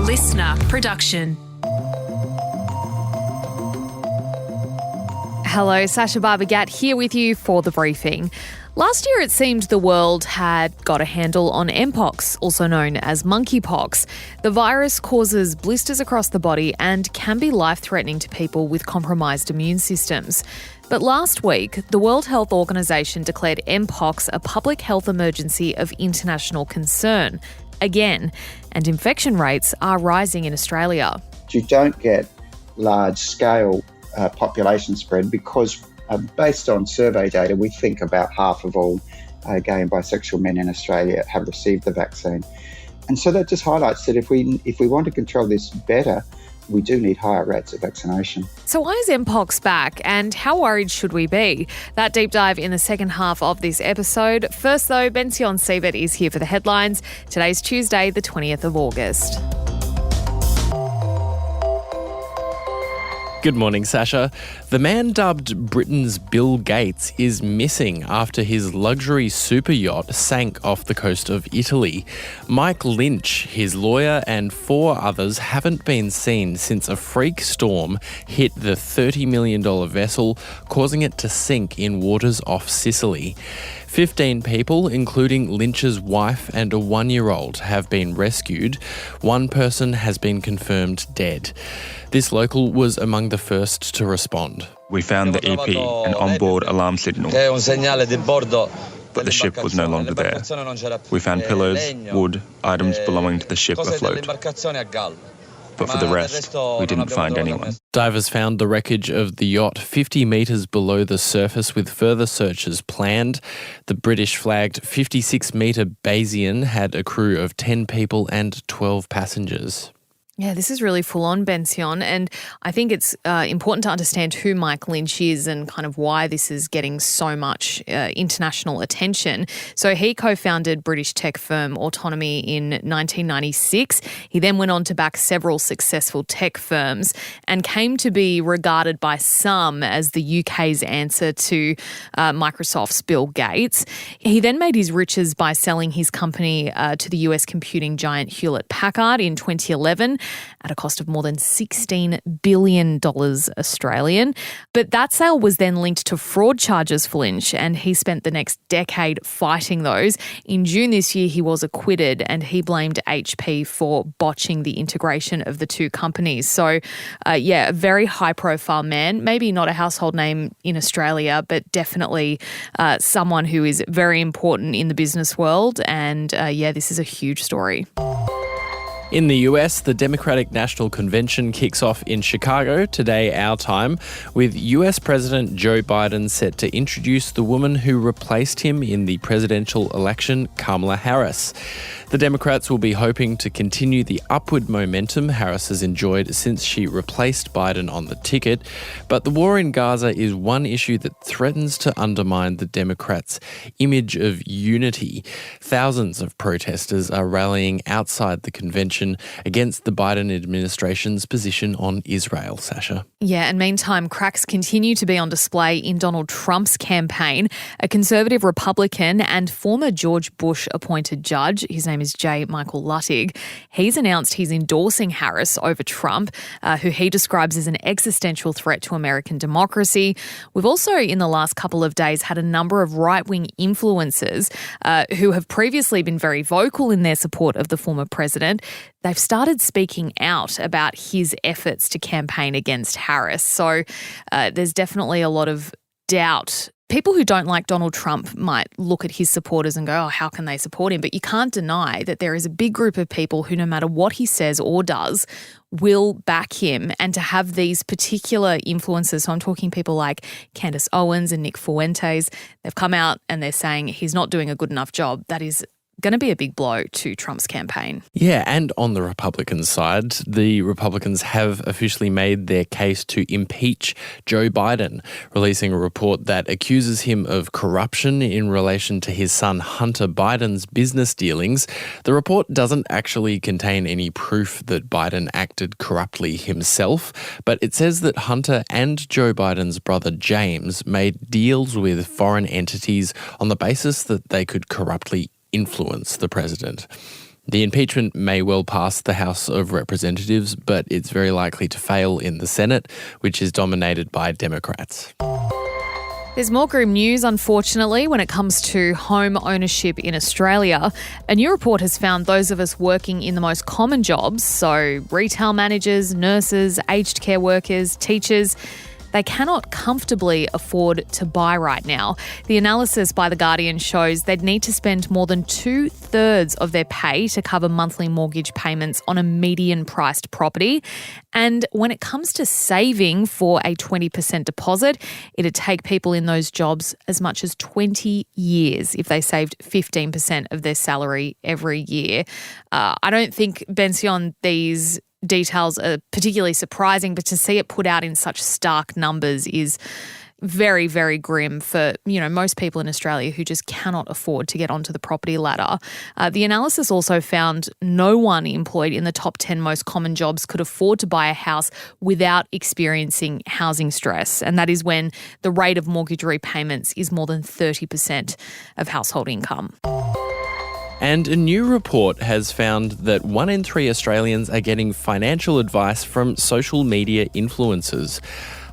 listener production. Hello, Sasha Barbagat here with you for the briefing. Last year it seemed the world had got a handle on mpox, also known as monkeypox. The virus causes blisters across the body and can be life-threatening to people with compromised immune systems. But last week, the World Health Organization declared mpox a public health emergency of international concern again, and infection rates are rising in Australia. You don't get large-scale population spread because based on survey data, we think about half of all gay and bisexual men in Australia have received the vaccine. And so that just highlights that if we want to control this better, we do need higher rates of vaccination. So why is mpox back and how worried should we be? That deep dive in the second half of this episode. First though, Bension Siebert is here for the headlines. Today's Tuesday, the 20th of August. Good morning, Sasha. The man dubbed Britain's Bill Gates is missing after his luxury super yacht sank off the coast of Italy. Mike Lynch, his lawyer, and 4 others haven't been seen since a freak storm hit the $30 million vessel, causing it to sink in waters off Sicily. 15 people, including Lynch's wife and a 1-year-old, have been rescued. 1 person has been confirmed dead. This local was among the first to respond. We found the EP, an onboard alarm signal, but the ship was no longer there. We found pillows, wood, items belonging to the ship afloat. But for the rest, we didn't find anyone. Divers found the wreckage of the yacht 50 metres below the surface with further searches planned. The British-flagged 56-metre Bension had a crew of 10 people and 12 passengers. Yeah, this is really full on, Bension, and I think it's important to understand who Mike Lynch is and kind of why this is getting so much international attention. So he co-founded British tech firm Autonomy in 1996. He then went on to back several successful tech firms and came to be regarded by some as the UK's answer to Microsoft's Bill Gates. He then made his riches by selling his company to the US computing giant Hewlett-Packard in 2011. At a cost of more than $16 billion Australian. But that sale was then linked to fraud charges for Lynch, and he spent the next decade fighting those. In June this year, he was acquitted, and he blamed HP for botching the integration of the 2 companies. So, a very high-profile man, maybe not a household name in Australia, but definitely someone who is very important in the business world. And, this is a huge story. In the US, the Democratic National Convention kicks off in Chicago today, our time, with US President Joe Biden set to introduce the woman who replaced him in the presidential election, Kamala Harris. The Democrats will be hoping to continue the upward momentum Harris has enjoyed since she replaced Biden on the ticket, but the war in Gaza is one issue that threatens to undermine the Democrats' image of unity. Thousands of protesters are rallying outside the convention against the Biden administration's position on Israel, Sasha. Yeah, and meantime, cracks continue to be on display in Donald Trump's campaign. A conservative Republican and former George Bush-appointed judge, his name is J. Michael Luttig, he's announced he's endorsing Harris over Trump, who he describes as an existential threat to American democracy. We've also, in the last couple of days, had a number of right-wing influencers who have previously been very vocal in their support of the former president. They've started speaking out about his efforts to campaign against Harris. So there's definitely a lot of doubt. People who don't like Donald Trump might look at his supporters and go, oh, how can they support him? But you can't deny that there is a big group of people who, no matter what he says or does, will back him. And to have these particular influencers, so I'm talking people like Candace Owens and Nick Fuentes, they've come out and they're saying he's not doing a good enough job. That is going to be a big blow to Trump's campaign. Yeah, and on the Republican side, the Republicans have officially made their case to impeach Joe Biden, releasing a report that accuses him of corruption in relation to his son Hunter Biden's business dealings. The report doesn't actually contain any proof that Biden acted corruptly himself, but it says that Hunter and Joe Biden's brother James made deals with foreign entities on the basis that they could corruptly influence the president. The impeachment may well pass the House of Representatives, but it's very likely to fail in the Senate, which is dominated by Democrats. There's more grim news, unfortunately, when it comes to home ownership in Australia. A new report has found those of us working in the most common jobs, so retail managers, nurses, aged care workers, teachers, they cannot comfortably afford to buy right now. The analysis by The Guardian shows they'd need to spend more than 2/3 of their pay to cover monthly mortgage payments on a median-priced property. And when it comes to saving for a 20% deposit, it'd take people in those jobs as much as 20 years if they saved 15% of their salary every year. I don't think, Bension, these details are particularly surprising, but to see it put out in such stark numbers is very, very grim for, most people in Australia who just cannot afford to get onto the property ladder. The analysis also found no one employed in the top 10 most common jobs could afford to buy a house without experiencing housing stress. And that is when the rate of mortgage repayments is more than 30% of household income. And a new report has found that 1 in 3 Australians are getting financial advice from social media influencers.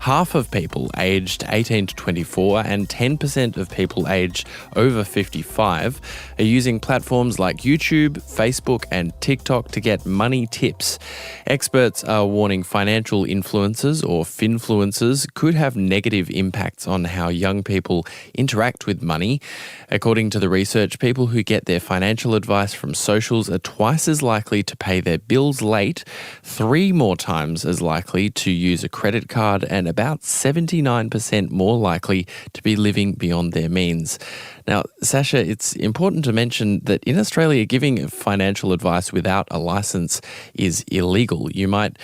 Half of people aged 18 to 24 and 10% of people aged over 55 are using platforms like YouTube, Facebook and TikTok to get money tips. Experts are warning financial influencers or finfluencers could have negative impacts on how young people interact with money. According to the research, people who get their financial advice from socials are twice as likely to pay their bills late, 3 more times as likely to use a credit card, and about 79% more likely to be living beyond their means. Now, Sasha, it's important to mention that in Australia, giving financial advice without a licence is illegal. You might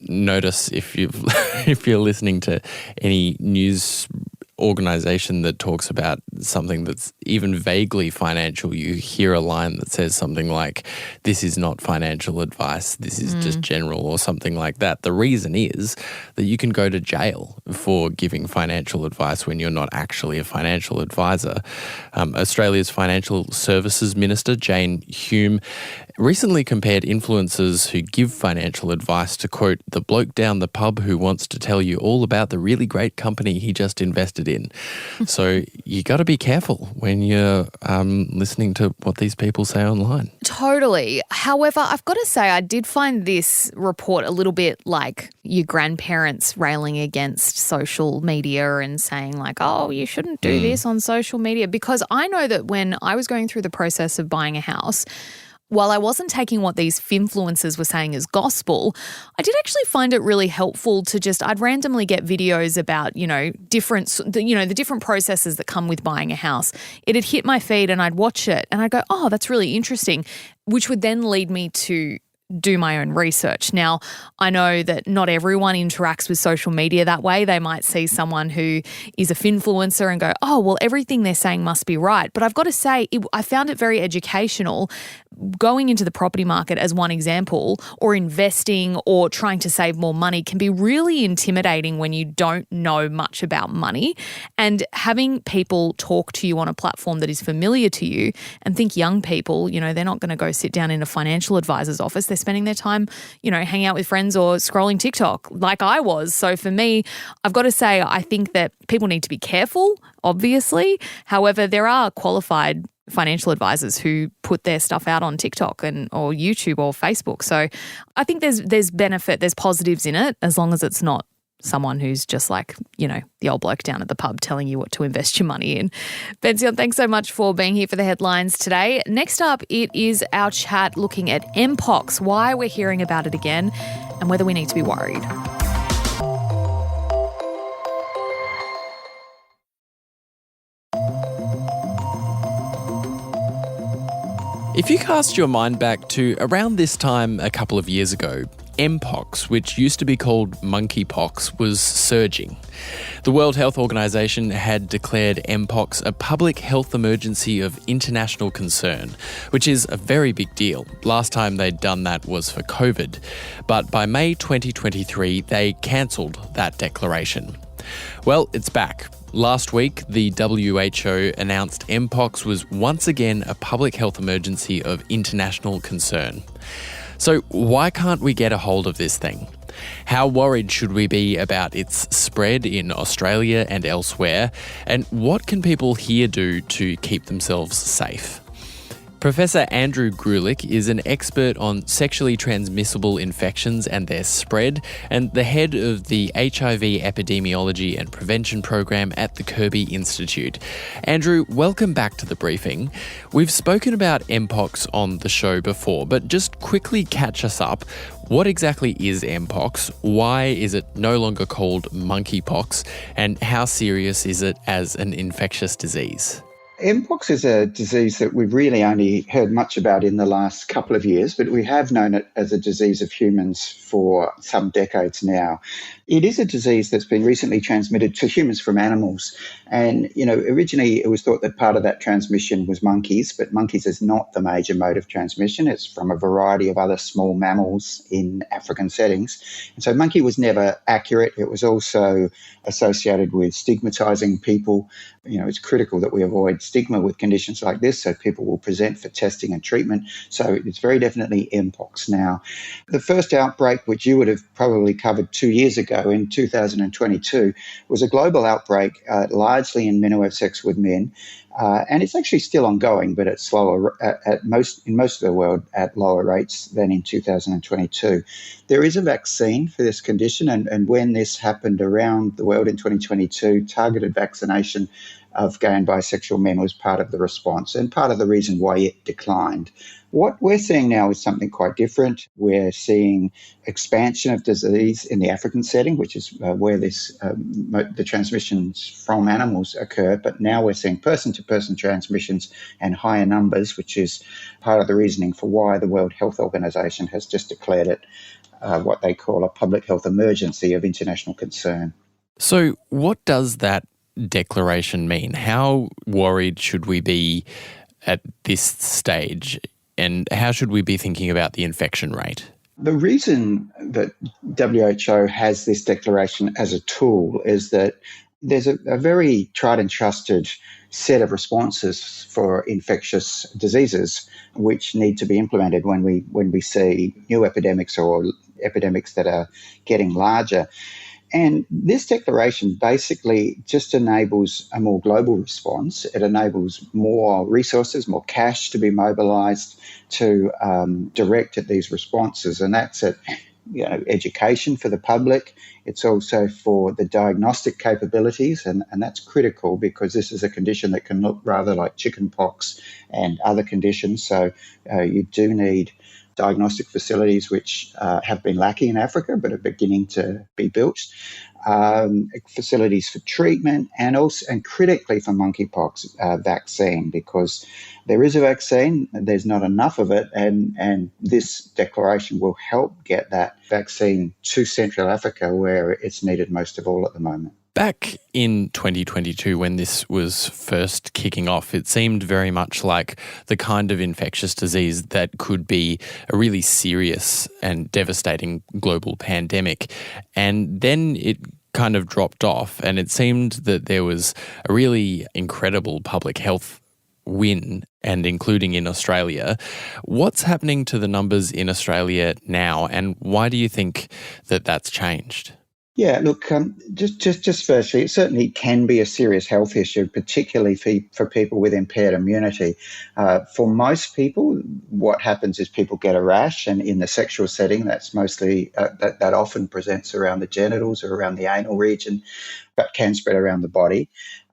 notice if you're listening to any news organisation that talks about something that's even vaguely financial, you hear a line that says something like, "This is not financial advice, this is just general," or something like that. The reason is that you can go to jail for giving financial advice when you're not actually a financial advisor. Australia's Financial Services Minister, Jane Hume, recently compared influencers who give financial advice to, quote, "the bloke down the pub who wants to tell you all about the really great company he just invested in." So you got to be careful when you're listening to what these people say online. Totally. However, I've got to say I did find this report a little bit like your grandparents railing against social media and saying like, "Oh, you shouldn't do this on social media," because I know that when I was going through the process of buying a house, while I wasn't taking what these finfluencers were saying as gospel, I did actually find it really helpful to I'd randomly get videos about, the different processes that come with buying a house. It'd hit my feed and I'd watch it and I'd go, "Oh, that's really interesting," which would then lead me to do my own research. Now, I know that not everyone interacts with social media that way. They might see someone who is a finfluencer and go, "Oh, well, everything they're saying must be right." But I've got to say, I found it very educational going into the property market as one example, or investing or trying to save more money can be really intimidating when you don't know much about money. And having people talk to you on a platform that is familiar to you, and think young people, they're not going to go sit down in a financial advisor's office. They're spending their time, hanging out with friends or scrolling TikTok like I was. So for me, I've got to say, I think that people need to be careful, obviously. However, there are qualified financial advisors who put their stuff out on TikTok or YouTube or Facebook. So I think there's benefit, there's positives in it, as long as it's not someone who's just like, the old bloke down at the pub telling you what to invest your money in. Bension, thanks so much for being here for the headlines today. Next up, it is our chat looking at mpox, why we're hearing about it again, and whether we need to be worried. If you cast your mind back to around this time a couple of years ago, mpox, which used to be called monkeypox, was surging. The World Health Organization had declared mpox a public health emergency of international concern, which is a very big deal. Last time they'd done that was for COVID. But by May 2023, they cancelled that declaration. Well, it's back. Last week, the WHO announced mpox was once again a public health emergency of international concern. So why can't we get a hold of this thing? How worried should we be about its spread in Australia and elsewhere? And what can people here do to keep themselves safe? Professor Andrew Grulich is an expert on sexually transmissible infections and their spread, and the head of the HIV Epidemiology and Prevention program at the Kirby Institute. Andrew, welcome back to the briefing. We've spoken about mpox on the show before, but just quickly catch us up. What exactly is mpox? Why is it no longer called monkeypox? And how serious is it as an infectious disease? Mpox is a disease that we've really only heard much about in the last couple of years, but we have known it as a disease of humans for some decades now. It is a disease that's been recently transmitted to humans from animals. And, originally it was thought that part of that transmission was monkeys, but monkeys is not the major mode of transmission. It's from a variety of other small mammals in African settings. And so monkey was never accurate. It was also associated with stigmatizing people. It's critical that we avoid stigma with conditions like this so people will present for testing and treatment. So it's very definitely mpox now. The first outbreak, which you would have probably covered 2 years ago in 2022, was a global outbreak, largely in men who have sex with men. And it's actually still ongoing, but it's slower in most of the world at lower rates than in 2022. There is a vaccine for this condition, and when this happened around the world in 2022, targeted vaccination of gay and bisexual men was part of the response and part of the reason why it declined. What we're seeing now is something quite different. We're seeing expansion of disease in the African setting, which is where the transmissions from animals occur. But now we're seeing person-to-person transmissions and higher numbers, which is part of the reasoning for why the World Health Organization has just declared it what they call a public health emergency of international concern. So what does that declaration mean? How worried should we be at this stage? And how should we be thinking about the infection rate? The reason that WHO has this declaration as a tool is that there's a very tried and trusted set of responses for infectious diseases which need to be implemented when we see new epidemics or epidemics that are getting larger. And this declaration basically just enables a more global response. It enables more resources, more cash to be mobilised to direct at these responses. And that's at education for the public. It's also for the diagnostic capabilities, and that's critical because this is a condition that can look rather like chickenpox and other conditions. So you do need diagnostic facilities which have been lacking in Africa but are beginning to be built, facilities for treatment, and critically for monkeypox vaccine, because there is a vaccine, there's not enough of it, and this declaration will help get that vaccine to Central Africa where it's needed most of all at the moment. Back in 2022, when this was first kicking off, it seemed very much like the kind of infectious disease that could be a really serious and devastating global pandemic. And then it kind of dropped off, and it seemed that there was a really incredible public health win, and including in Australia. What's happening to the numbers in Australia now, and why do you think that that's changed? Yeah, look, just firstly, it certainly can be a serious health issue, particularly for people with impaired immunity. For most people, what happens is people get a rash, and in the sexual setting, that's mostly that often presents around the genitals or around the anal region, but can spread around the body.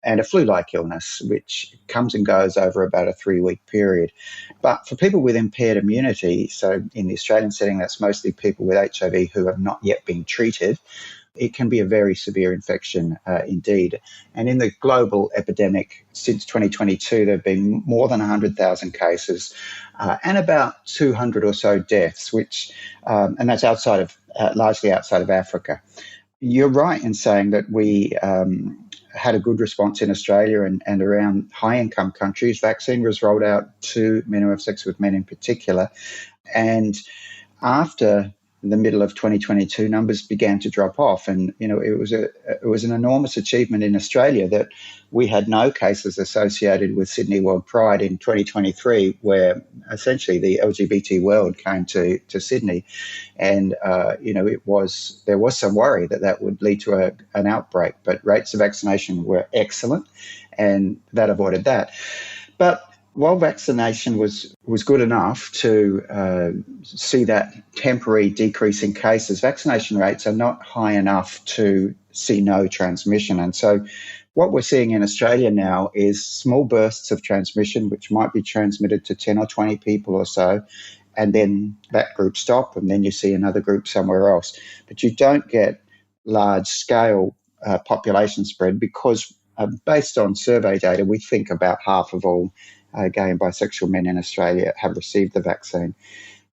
And a flu-like illness, which comes and goes over about a 3-week period. But for people with impaired immunity, so in the Australian setting, that's mostly people with HIV who have not yet been treated, it can be a very severe infection indeed. And in the global epidemic since 2022, there have been more than 100,000 cases and about 200 or so deaths, and that's largely outside of Africa. You're right in saying that we had a good response in Australia and around high-income countries. Vaccine was rolled out to men who have sex with men in particular. And after the middle of 2022, numbers began to drop off. And, it was an enormous achievement in Australia that we had no cases associated with Sydney World Pride in 2023, where essentially the LGBT world came to Sydney. And, there was some worry that would lead to an outbreak, but rates of vaccination were excellent and that avoided that. But while vaccination was good enough to see that temporary decrease in cases, vaccination rates are not high enough to see no transmission. And so what we're seeing in Australia now is small bursts of transmission, which might be transmitted to 10 or 20 people or so, and then that group stop, and then you see another group somewhere else. But you don't get large-scale population spread because based on survey data, we think about half of all gay and bisexual men in Australia have received the vaccine.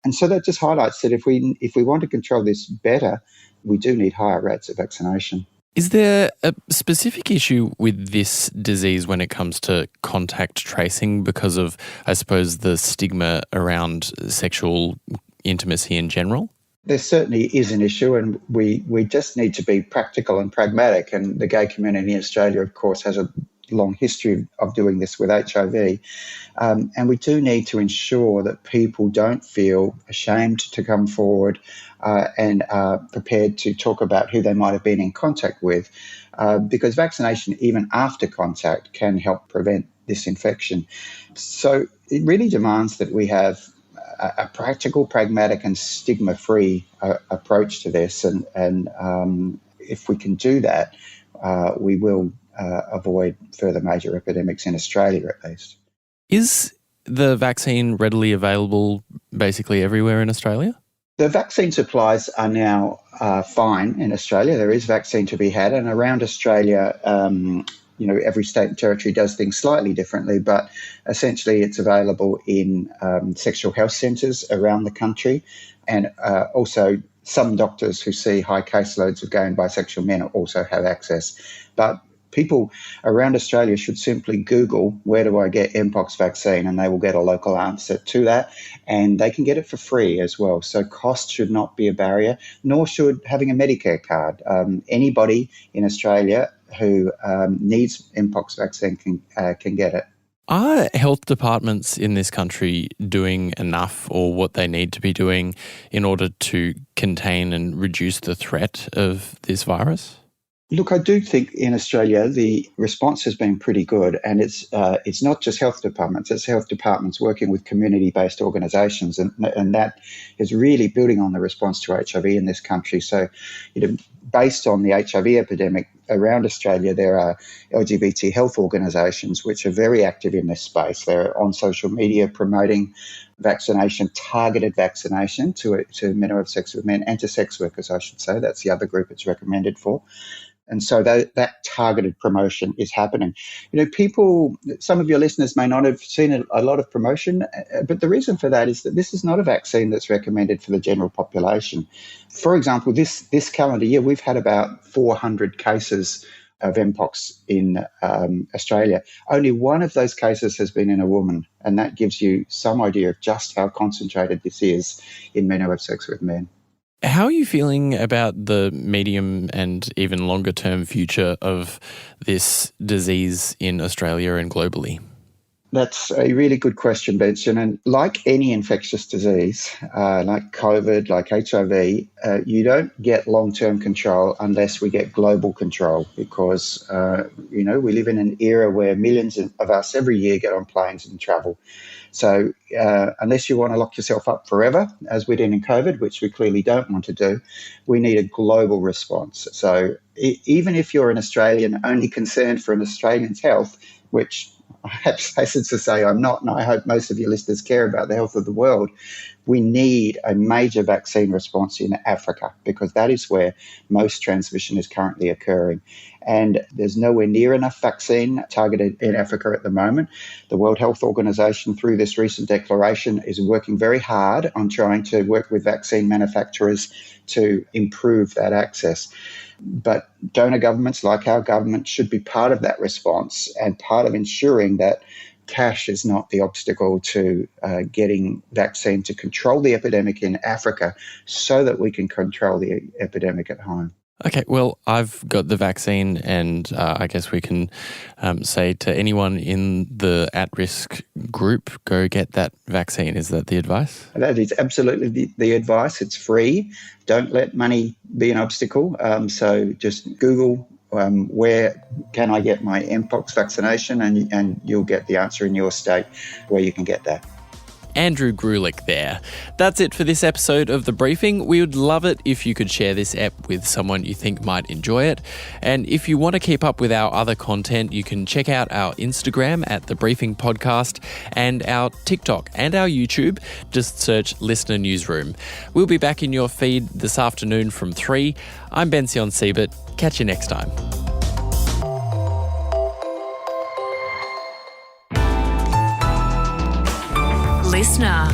And so that just highlights that if we want to control this better, we do need higher rates of vaccination. Is there a specific issue with this disease when it comes to contact tracing because of, I suppose, the stigma around sexual intimacy in general? There certainly is an issue, and we just need to be practical and pragmatic. And the gay community in Australia, of course, has a long history of doing this with HIV. And we do need to ensure that people don't feel ashamed to come forward and are prepared to talk about who they might have been in contact with, because vaccination, even after contact, can help prevent this infection. So it really demands that we have a practical, pragmatic and stigma-free approach to this. And if we can do that, we will avoid further major epidemics in Australia, at least. Is the vaccine readily available basically everywhere in Australia? The vaccine supplies are now fine in Australia. There is vaccine to be had, and around Australia, every state and territory does things slightly differently, but essentially it's available in sexual health centres around the country, and also some doctors who see high caseloads of gay and bisexual men also have access. But people around Australia should simply Google, where do I get mpox vaccine? And they will get a local answer to that. And they can get it for free as well. So cost should not be a barrier, nor should having a Medicare card. Anybody in Australia who needs mpox vaccine can get it. Are health departments in this country doing enough or what they need to be doing in order to contain and reduce the threat of this virus? Look, I do think in Australia the response has been pretty good, and it's not just health departments, it's health departments working with community-based organisations, and that is really building on the response to HIV in this country. So, based on the HIV epidemic around Australia, there are LGBT health organisations which are very active in this space. They're on social media promoting vaccination, targeted vaccination to men who have sex with men, and to sex workers, I should say. That's the other group it's recommended for. And so that targeted promotion is happening. Some of your listeners may not have seen a lot of promotion, but the reason for that is that this is not a vaccine that's recommended for the general population. For example, this calendar year, we've had about 400 cases of mpox in Australia. Only one of those cases has been in a woman, and that gives you some idea of just how concentrated this is in men who have sex with men. How are you feeling about the medium and even longer term future of this disease in Australia and globally? That's a really good question, Bension. And like any infectious disease, like COVID, like HIV, you don't get long-term control unless we get global control because, we live in an era where millions of us every year get on planes and travel. So unless you want to lock yourself up forever, as we did in COVID, which we clearly don't want to do, we need a global response. So even if you're an Australian only concerned for an Australian's health, which I hasten to say I'm not, and I hope most of your listeners care about the health of the world, we need a major vaccine response in Africa because that is where most transmission is currently occurring. And there's nowhere near enough vaccine targeted in Africa at the moment. The World Health Organization, through this recent declaration, is working very hard on trying to work with vaccine manufacturers to improve that access. But donor governments like our government should be part of that response and part of ensuring that cash is not the obstacle to getting vaccine to control the epidemic in Africa so that we can control the epidemic at home. Okay, well, I've got the vaccine, and I guess we can say to anyone in the at-risk group, go get that vaccine. Is that the advice? That is absolutely the advice. It's free. Don't let money be an obstacle. So just Google where can I get my mpox vaccination, and you'll get the answer in your state where you can get that. Andrew Grulich there. That's it for this episode of The Briefing. We would love it if you could share this app with someone you think might enjoy it. And if you want to keep up with our other content, you can check out our Instagram at The Briefing Podcast and our TikTok and our YouTube. Just search Listener Newsroom. We'll be back in your feed this afternoon from 3. I'm Bension Siebert. Catch you next time. Listener.